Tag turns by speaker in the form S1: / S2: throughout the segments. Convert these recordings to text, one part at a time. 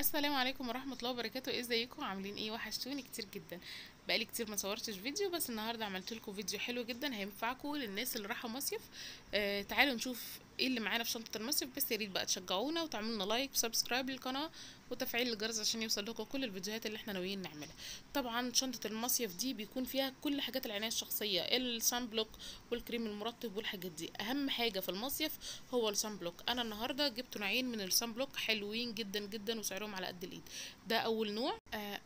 S1: السلام عليكم ورحمة الله وبركاته. ازيكم؟ عاملين ايه؟ وحشتوني كتير جدا. بقالي كتير ما صورتش فيديو، بس النهارده عملت لكم فيديو حلو جدا هينفعكم للناس اللي رايحه مصيف. تعالوا نشوف ايه اللي معانا في شنطة المصيف. بس يا ريت بقى تشجعونا وتعملوا لنا لايك وسبسكرايب للقناة وتفعيل الجرس عشان يوصل لكم كل الفيديوهات اللي احنا ناويين نعملها. طبعا شنطة المصيف دي بيكون فيها كل حاجات العناية الشخصية، السان بلوك والكريم المرطب والحاجات دي. اهم حاجة في المصيف هو السان بلوك. انا النهارده جبت نوعين من السان بلوك حلوين جدا جدا وسعرهم على قد الايد. ده اول نوع.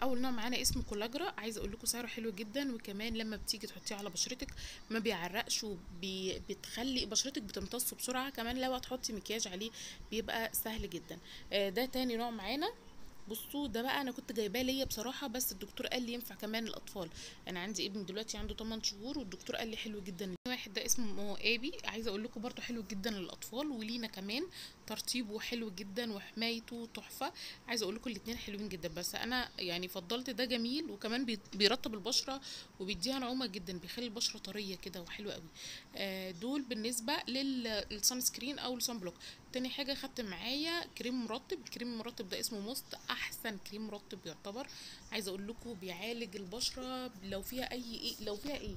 S1: اول نوع معانا اسمه كولاجرا. عايزه اقول لكم سعره حلو جدا، وكمان لما بتيجي تحطيه على بشرتك ما بيعرقش وبتخلي بشرتك بتمتص بسرعه. كمان لو هتحطي مكياج عليه بيبقى سهل جدا. ده تاني نوع معانا. بصوا ده بقى انا كنت جايباه ليا بصراحه، بس الدكتور قال لي ينفع كمان الاطفال. انا عندي ابن دلوقتي عنده 8 شهور والدكتور قال لي حلو جدا. واحد ده اسمه ابي، عايزه اقول لكم برضو حلو جدا للاطفال ولينا كمان. ترطيبه حلو جدا وحمايته تحفه. عايزه اقول لكم الاتنين حلوين جدا، بس انا يعني فضلت ده. جميل وكمان بيرطب البشره وبيديها نعومه جدا، بيخلي البشره طريه كده وحلوه قوي. دول بالنسبه للسان سكرين او السان بلوك. تاني حاجه خدت معايا كريم مرطب. الكريم المرطب ده اسمه موست، احسن كريم مرطب يعتبر. عايزه اقول لكم بيعالج البشره لو فيها ايه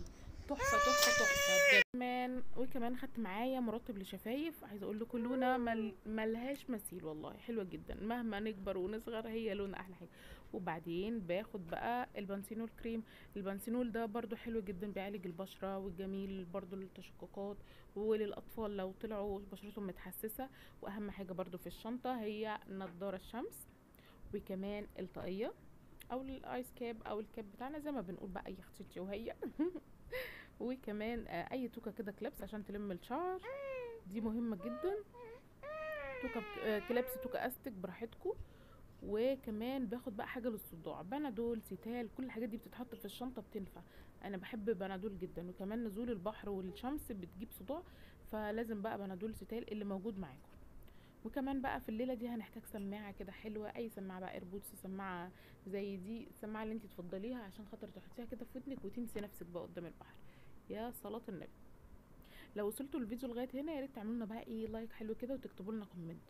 S1: تحفه تحفه تحفه بجد. وكمان خدت معايا مرطب لشفايف. عايزه اقول لكم لونه ملهاش مثيل، والله حلوه جدا. مهما نكبر ونصغر هي لون احلى حاجه. وبعدين باخد بقى البنسينول كريم. البنسينول ده برضو حلو جدا، بيعالج البشره والجميل برضو للتشققات وللاطفال لو طلعوا بشرتهم متحسسه. واهم حاجه برضو في الشنطه هي نضاره الشمس، وكمان الطاقيه او الايس كاب او الكاب بتاعنا زي ما بنقول بقى، يا اختي وهي وكمان اي توكه كده كليبس عشان تلم الشعر، دي مهمه جدا. توكه كليبس، توكه استك براحتكم. وكمان باخد بقى حاجه للصداع، بنادول، سيتال، كل الحاجات دي بتتحط في الشنطه بتنفع. انا بحب بنادول جدا، وكمان نزول البحر والشمس بتجيب صداع، فلازم بقى بنادول سيتال اللي موجود معاكم. وكمان بقى في الليله دي هنحتاج سماعه كده حلوه، اي سماعه بقى، ايربودز، سماعه زي دي، السماعه اللي انت تفضليها عشان خاطر تحطيها كده في ودنك وتنسي نفسك بقى قدام البحر. يا صلاه النبي. لو وصلتوا الفيديو لغايه هنا يا ريت تعملوا لنا بقى ايه لايك حلو كده وتكتبوا لنا كومنت.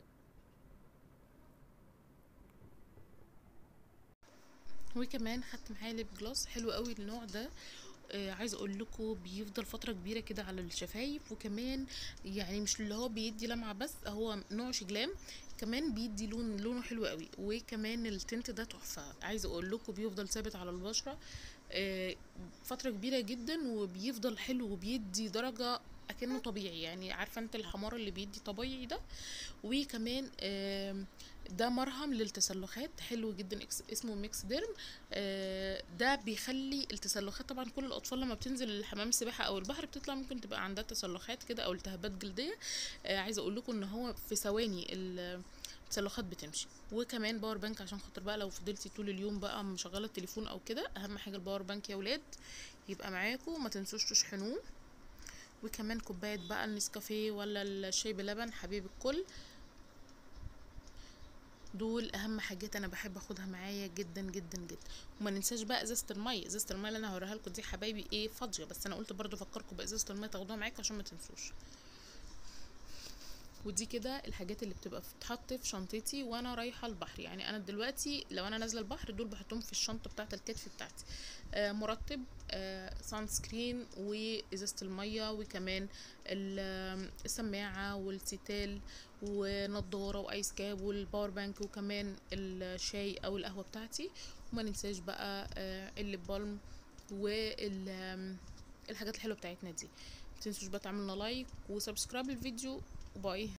S1: وكمان خدت معايا ليب جلوس حلو قوي النوع ده. عايزه اقول لكم بيفضل فتره كبيره كده على الشفايف، وكمان يعني مش اللي هو بيدي لمعه بس، هو نوع شجلام كمان بيدي لونه حلو قوي. وكمان التنت ده تحفه. عايزه اقول لكم بيفضل ثابت على البشره آه، فتره كبيره جدا، وبيفضل حلو وبيدي درجه اكنه طبيعي. يعني عارفه انت الحمار اللي بيدي طبيعي ده. وكمان ده مرهم للتسلخات حلو جدا، اسمه ميكس ديرم. ده بيخلي التسلخات، طبعا كل الاطفال لما بتنزل الحمام السباحه او البحر بتطلع ممكن تبقى عندها تسلخات كده او التهابات جلديه. عايزه اقول لكم ان هو في ثواني التسلخات بتمشي. وكمان باور بانك عشان خاطر بقى لو فضلتي طول اليوم بقى مشغله التليفون او كده. اهم حاجه الباور بانك يا ولاد يبقى معاكم، ما تنسوش تشحنوه. وكمان كوبايه بقى النسكافيه ولا الشاي بلبن حبيب الكل. دول اهم حاجات انا بحب اخدها معايا جدا جدا جدا. وما ننساش بقى ازازه الميه. ازازه الميه اللي انا هوريها لكم دي حبايبي ايه فاضيه، بس انا قلت برضو افكركم بازازه الميه تاخدوها معاكم عشان ما تنسوش. ودي كده الحاجات اللي بتبقى بتتحط في شنطتي وانا رايحه البحر. يعني انا دلوقتي لو انا نازله البحر دول بحطهم في الشنطه بتاعه الكتف بتاعتي. مرطب، سان سكرين، وازازه الميه، وكمان السماعه والستال ونضاره وايس كاب والباور بانك، وكمان الشاي او القهوه بتاعتي. وما ننساش بقى الليب بالم والحاجات الحلوه بتاعتنا دي. متنسوش بقى تعملنا لايك وسبسكرايب للفيديو. وباي.